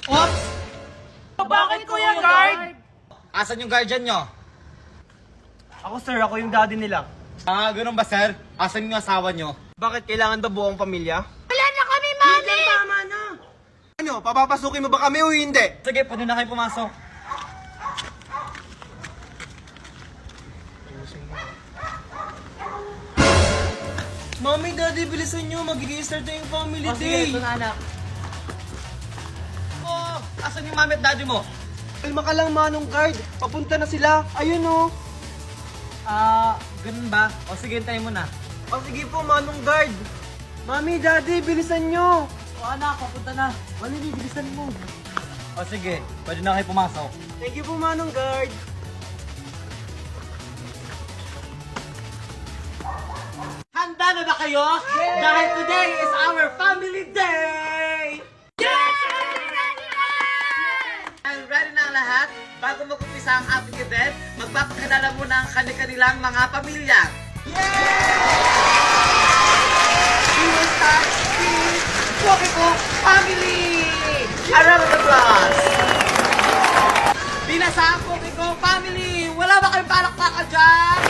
Oops! Bakit Kuya Guard? Asan yung guardian nyo? Ako sir, ako yung daddy nila. Ah, ganun ba sir? Asan yung asawa nyo? Bakit kailangan daw buong pamilya? Wala na kami, Mami! Tama na! Ano, papapasukin mo ba kami o hindi? Sige, pwede na kayo pumasok. Mami, daddy, bilisan nyo. Magiging-start na yung family day. Sige, ito na anak. Oh, asan yung mami at daddy mo? Kalma ka lang, Manong Guard. Papunta na sila. Ayun o. Ganun ba? O sige, hintayin mo na. O sige po, Manong Guard. Mami, daddy, bilisan nyo. O anak, papunta na. Valerie, bilisan mo. O sige, pwede na kayo pumasok. Thank you po, Manong Guard. Handa na ba kayo? Dahil today is our family day! And ready na ang lahat? Bago mag-umpisa ang ating event, magpapakilala muna ang kanilang mga pamilya. We will start with Pokiko Family! A round of applause! Binasa ang Pokiko Family! Wala ba kayong palakpakan dyan?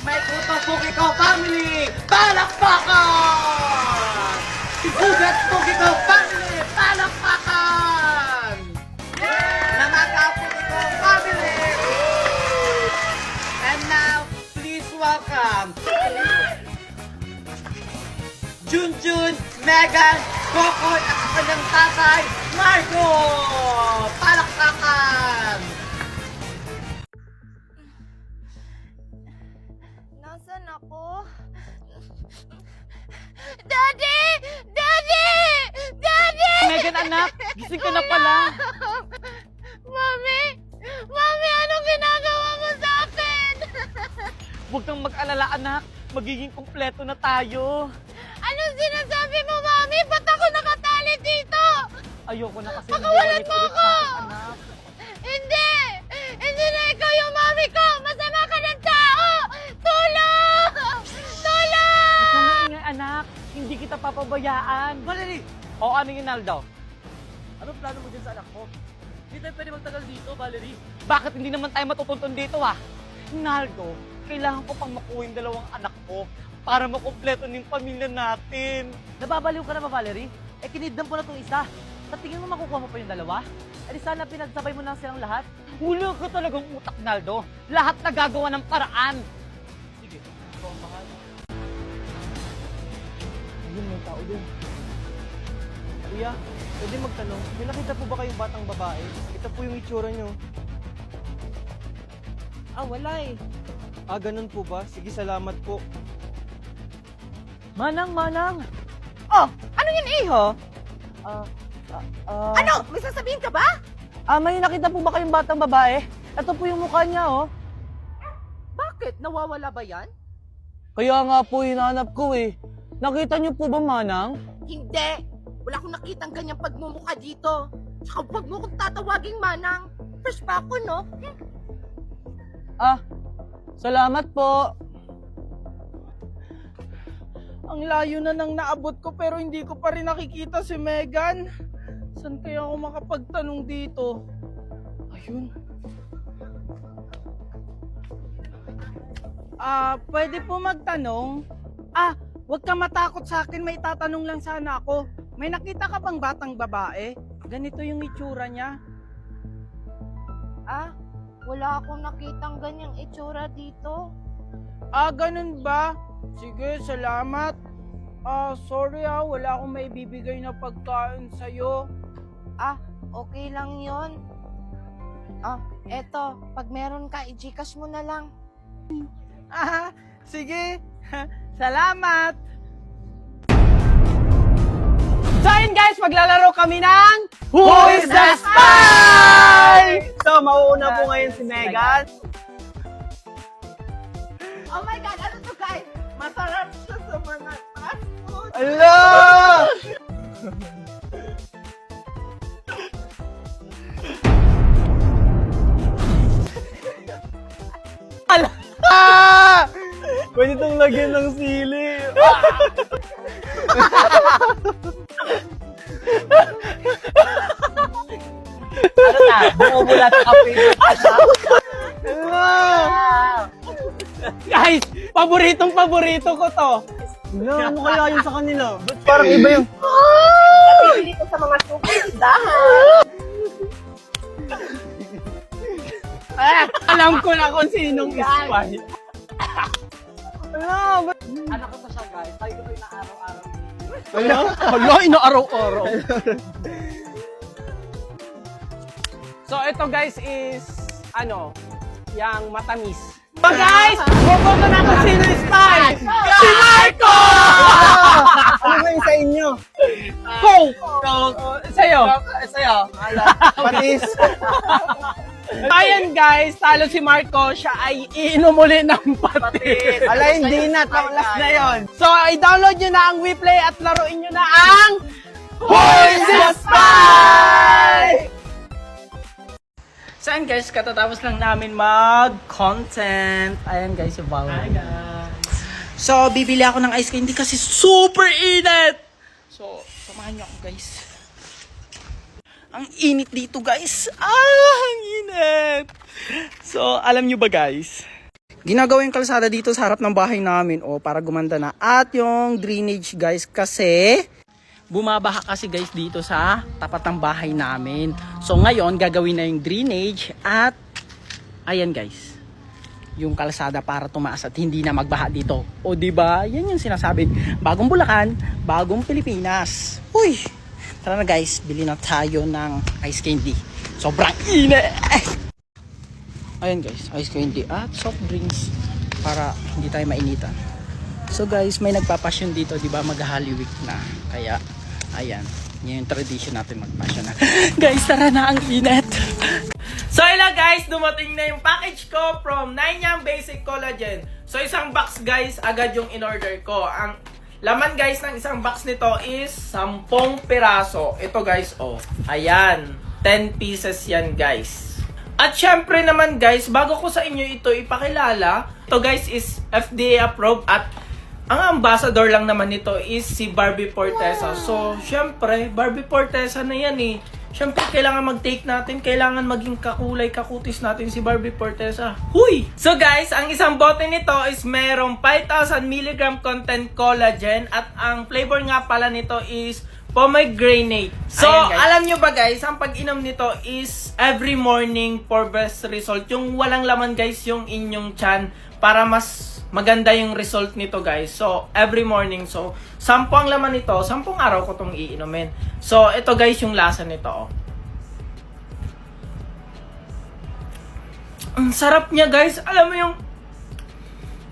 May kutong Pokiko Family! Palakpakan! Igugat Pokiko Family! Palakpakan! Namaga Pokiko Family! And now, please welcome Junjun, Megan, Kokoy at ang kanyang tatay, Marco! Palakpakan! Nasaan ako? Daddy! Daddy! Daddy! Megan, anak! Gising ka na pala! Mami! Mami, anong ginagawa mo sa akin? Huwag kang mag-alala, anak! Magiging kumpleto na tayo! Anong sinasabi mo, Mami? Ba't ako nakatali dito? Ayoko na kasi Pakawalan mo ulit ako! sa akin, anak! Hindi! Hindi na ikaw yung mami ko! Masama ka ng tao! Tulong! Tulong! Huwag kang maingay, anak! Hindi kita papabayaan! Valerie! O ano yun, Naldo? Anong plano mo dyan sa anak mo? Hindi tayo pwede magtagal dito, Valerie. Bakit hindi naman tayo matutuntun dito, ah? Naldo, kailangan ko pang makuha yung dalawang anak ko para makumpleto ng pamilya natin. Nababaliw ka na ba, Valerie? Eh, kinidnap mo na itong isa. Sa tingin mo makukuha mo pa yung dalawa? Eh, di sana pinagsabay mo na silang lahat. Wala ka talagang utak, Naldo. Lahat nagagawa ng paraan. Sige, ikaw ang bahala. Ayun, may tao dun. Kuya, pwede magtanong, may nakita po ba kayong batang babae? Ito po yung itsura nyo. Wala eh. Ganun po ba? Sige, salamat po. Manang, Manang! Oh, ano yun, iho? Ano? May sasabihin ka ba? May nakita po ba kayong batang babae? Ito po yung mukha niya, oh. Bakit? Nawawala ba yan? Kaya nga po hinahanap ko eh. Nakita niyo po ba, Manang? Hindi. Wala akong nakitang ganyang pagmumukha dito. Tsaka huwag mo kong tatawaging manang. Fresh pa ako, no? Salamat po. Ang layo na nang naabot ko pero hindi ko pa rin nakikita si Megan. Saan kaya ako makapagtanong dito? Ayun. Pwede po magtanong? Huwag ka matakot sa akin, may tatanong lang sana ako. May nakita ka bang batang babae? Ganito yung itsura niya. Wala akong nakitang ganyang itsura dito. Ganun ba? Sige, salamat. Sorry wala akong maibibigay na pagkain sa'yo. Okay lang yon. Eto, pag meron ka, i-gcash mo na lang. Sige. Salamat. So yun guys, maglalaro kami ng Who is the Spy? So, mauuna po ngayon si Megan. Oh my God, ano to guys? Masarap siya sa mga fast food. Ala! Pwede itong lagyan ng sili. at favorite ka siya. Guys, paborito ko to. Wala, ano kaya yun sa kanila? Ba't parang iba yung... Dito sa mga sukidahan. Alam ko na kung sinong spy. Anak ko pa siya, guys. Tayo ko na araw-araw. Hala, inaaraw-araw. So, ito guys is, yang matamis. So guys, buboto na kung sino yung spy! Si Marco! Ano ba yung sa inyo? Coke! Sa'yo. Patis. Ayan guys, talo si Marco. Siya ay iinom uli ng patis. Ala, hindi na. Last na yun. So, i-download nyo na ang WePlay at laruin nyo na ang Who's the Spy? So, ayan guys, katatapos lang namin mag-content. Ayan guys, yung bawal. Hi guys. So, bibili ako ng ice candy kasi super init. So, samahan nyo ako guys. Ang init dito guys. Ang init. So, alam nyo ba guys? Ginagawa yung kalsada dito sa harap ng bahay namin para gumanda na. At yung drainage guys kasi bumabaha kasi guys dito sa tapat ng bahay namin. So ngayon gagawin na yung drainage at ayan guys. Yung kalsada para tumaas at hindi na magbaha dito. O di ba? Yan yung sinasabing bagong Bulacan, bagong Pilipinas. Uy! Tara na guys, bili na tayo ng ice candy. Sobrang init! Ayan guys, ice candy at soft drinks para hindi tayo mainitan. So guys, may nagpapasyon dito, di ba? Mag-Holy Week na. Kaya, ayan. Yan yung tradition natin magpasyon na. Guys, tara na, ang init! So hello guys, dumating na yung package ko from Nanyang Basic Collagen. So isang box guys, agad yung in-order ko. Ang laman guys ng isang box nito is 10 piraso. Ito guys, ayan. 10 pieces yan guys. At syempre naman guys, bago ko sa inyo ito ipakilala, ito guys is FDA approved at ang ambassador lang naman nito is si Barbie Fortesa. So, syempre, Barbie Fortesa na yan eh. Syempre, kailangan mag-take natin, kailangan maging kakulay, kakutis natin si Barbie Fortesa. Huy! So guys, ang isang bote nito is merong 5,000 mg content collagen at ang flavor nga pala nito is pomegranate. So, alam nyo ba guys, ang pag-inom nito is every morning for best result. Yung walang laman guys, yung inyong tiyan para mas maganda yung result nito guys. So, every morning. So, 10 ang laman nito. 10 araw ko itong iinumin. So, ito guys yung lasa nito. Ang sarap niya guys. Alam mo yung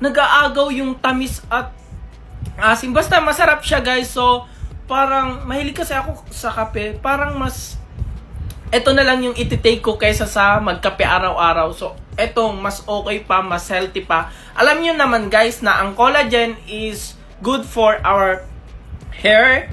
nag-aagaw yung tamis at asim. Basta masarap siya guys. So, parang mahilig kasi ako sa kape. Parang mas ito na lang yung iti-take ko kaysa sa magkape araw-araw. So, etong mas okay pa, mas healthy pa. Alam niyo naman guys na ang collagen is good for our hair,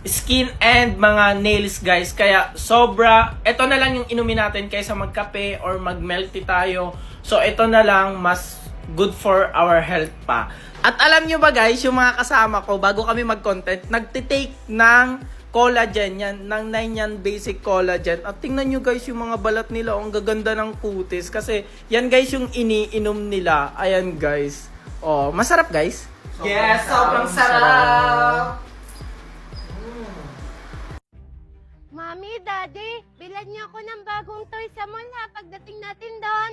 skin, and mga nails guys. Kaya sobra, ito na lang yung inumin natin kaysa magkape or mag-milk tea tayo. So, ito na lang mas good for our health pa. At alam nyo ba guys, yung mga kasama ko, bago kami mag-content, nagtitake ng collagen yan, ng Nanyang Basic Collagen. At tingnan nyo guys yung mga balat nila, ang gaganda ng kutis. Kasi yan guys yung iniinom nila. Ayan guys. Masarap guys. Yes, sobrang sarap. Mami, Daddy, bilhan niyo ako ng bagong toy sa mall ha pagdating natin doon.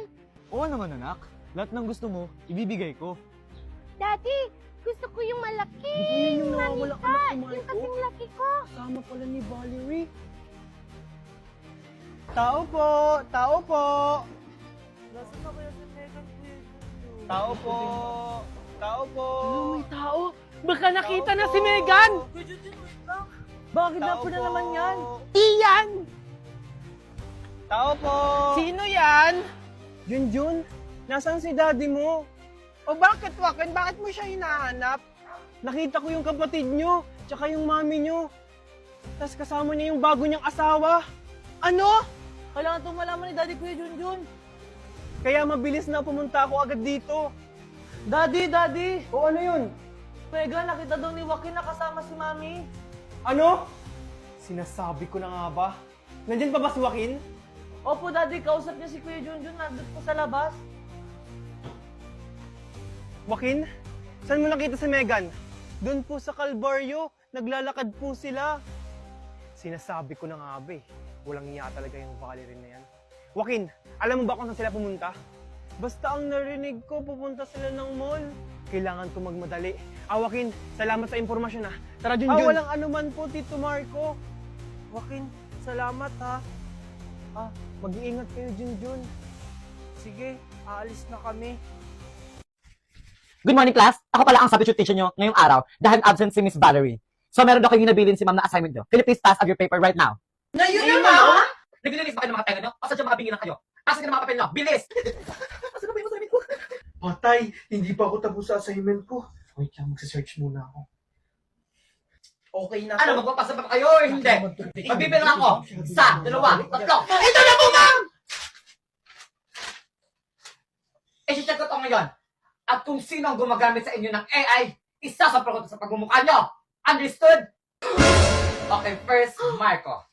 Oo naman anak. Lahat ng gusto mo, ibibigay ko. Daddy, gusto ko yung malaki. Yung nawawala ka na kumain Yung kasing laki ko. Kasama pala ni Valerie. Tao po! Tao po! Nasaan na kaya si Megan? Tao po! Tao po! May tao. Baka nakita na si Megan. Bakit na po na naman yan? Iyan. Tao po! Sino yan? Junjun, nasaan si daddy mo? O bakit, Wakan? Bakit mo siya hinahanap? Nakita ko yung kapatid nyo, tsaka yung mami nyo. Tapos kasama niya yung bago niyang asawa. Ano? Kailangan itong malaman ni Daddy Kuya Junjun. Kaya mabilis na pumunta ako agad dito. Daddy! O ano yun? Megan, nakita daw ni Joaquin na kasama si Mami. Ano? Sinasabi ko na nga ba? Nandyan pa ba si Joaquin? Opo, Daddy, kausap niya si Kuya Junjun nandun po sa labas. Joaquin, saan mo nakita si Megan? Doon po sa Calvario, naglalakad po sila. Sinasabi ko na nga ba eh, walang iya talaga yung Valerie na yan. Joaquin, alam mo ba kung saan sila pumunta? Basta ang narinig ko, pupunta sila ng mall. Kailangan ko magmadali. Joaquin, salamat sa impormasyon ha. Tara, Junjun. Walang anuman po, Tito Marco. Joaquin, salamat ha. Mag-iingat kayo, Junjun. Sige, aalis na kami. Good morning, class. Ako pala ang substitute teacher nyo ngayong araw dahil absent si Miss Valerie. So, meron daw kayong hinabilin si ma'am na assignment nyo. Can you please pass out your paper right now? Ngayon naman! Naglilinis ba kayo ng mga tenga nyo? O sadya mga bingilan kayo? Asan ka ng mga papel nyo? Bilis! Asan na ba yung assignment ko? Patay, hindi pa ako tapos sa assignment ko. Wait lang, magsa-search muna ako. Okay na Ano, magpapasa pa kayo o hindi? Magbibilang ako. Isa, dalawa, tatlo. Ito na po, ma'am! I-check ko to ngayon. At kung sino ang gumagamit sa inyo ng AI, isasapro ko to sa pagmumukha nyo. Understood? Okay, first, Marco.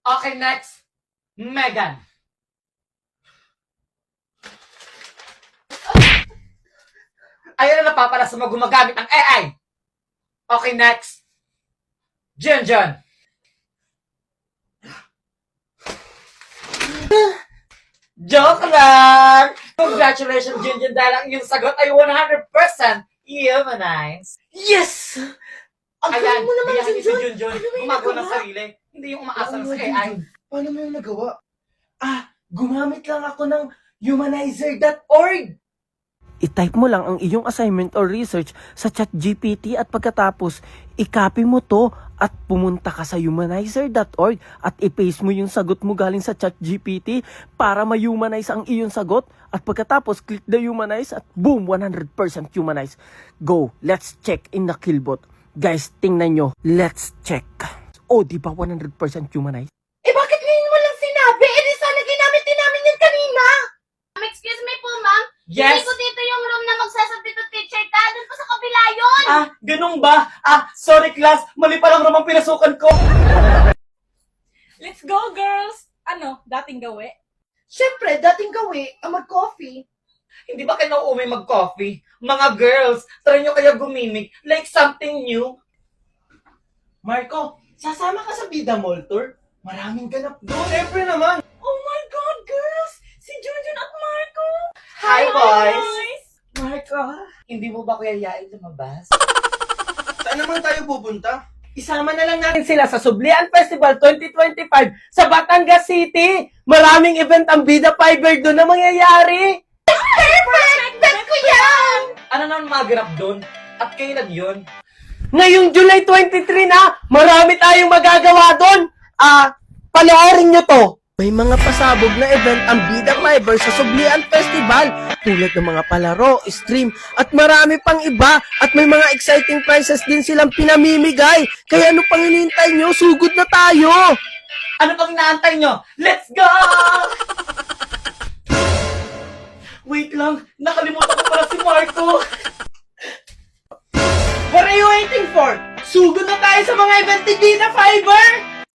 Okay, next, Megan. Ayun na napapala sa mga gumagamit ng AI. Okay, next, Junjun. Joke lang! Congratulations, Junjun, dahil ang iyong sagot ay 100% humanized. Yes! Ang Ayan, galing mo naman, biyahin niyo si Junjun! Junjun. Ano ba yung Gumagawa ng nagawa? sarili. Hindi yung umaasa lang sa AI. Paano mo yung nagawa? Gumamit lang ako ng humanizer.org. I-type mo lang ang iyong assignment or research sa ChatGPT at pagkatapos, i-copy mo to at pumunta ka sa humanizer.org at i-paste mo yung sagot mo galing sa ChatGPT para ma-humanize ang iyong sagot at pagkatapos, click the humanize at boom, 100% humanize. Go, let's check in the Killbot. Guys, tingnan nyo, let's check. Oh, di ba 100% humanize? Eh, bakit ngayon mo lang sinabi? Eh, di sana ginamit din namin yan kanina! Excuse me po, ma'am. Yes? Hindi ko dito yung room na magsasubstitute teacher ka. Doon pa sa kabila yun. Ganun ba? Sorry class, mali pa lang namang pinasukan ko. Let's go, girls! Ano, dating gawi? Siyempre, dating gawi, mag-coffee. Hindi ba kayo nauumi mag-coffee? Mga girls, try nyo kaya gumimik like something new. Marco, sasama ka sa Bida Mall Tour? Maraming ganap doon. Siyempre naman. Oh my God, girls! Si Junjun at Marco! Hi, boys! Boys! Marco, hindi mo ba kuya yain lumabas? Saan naman tayo pupunta? Isama na lang natin sila sa Sublian Festival 2025 sa Batangas City. Maraming event ang Bida Fiber doon na mangyayari. Perfect! Bet ko yan! Ano naman mga ganap doon? At kailan yun? Ngayong July 23 na, marami tayong magagawa doon. Panoorin nyo to. May mga pasabog na event ang Bida Fiber sa Sublian Festival tulad ng mga palaro, stream at marami pang iba at may mga exciting prizes din silang pinamimigay. Kaya ano pang hinihintay nyo? Sugod na tayo! Ano pang inaantay nyo? Let's go! Wait lang, nakalimutan ko pala si Marco. What are you waiting for? Sugod na tayo sa mga event ni Bida Fiber!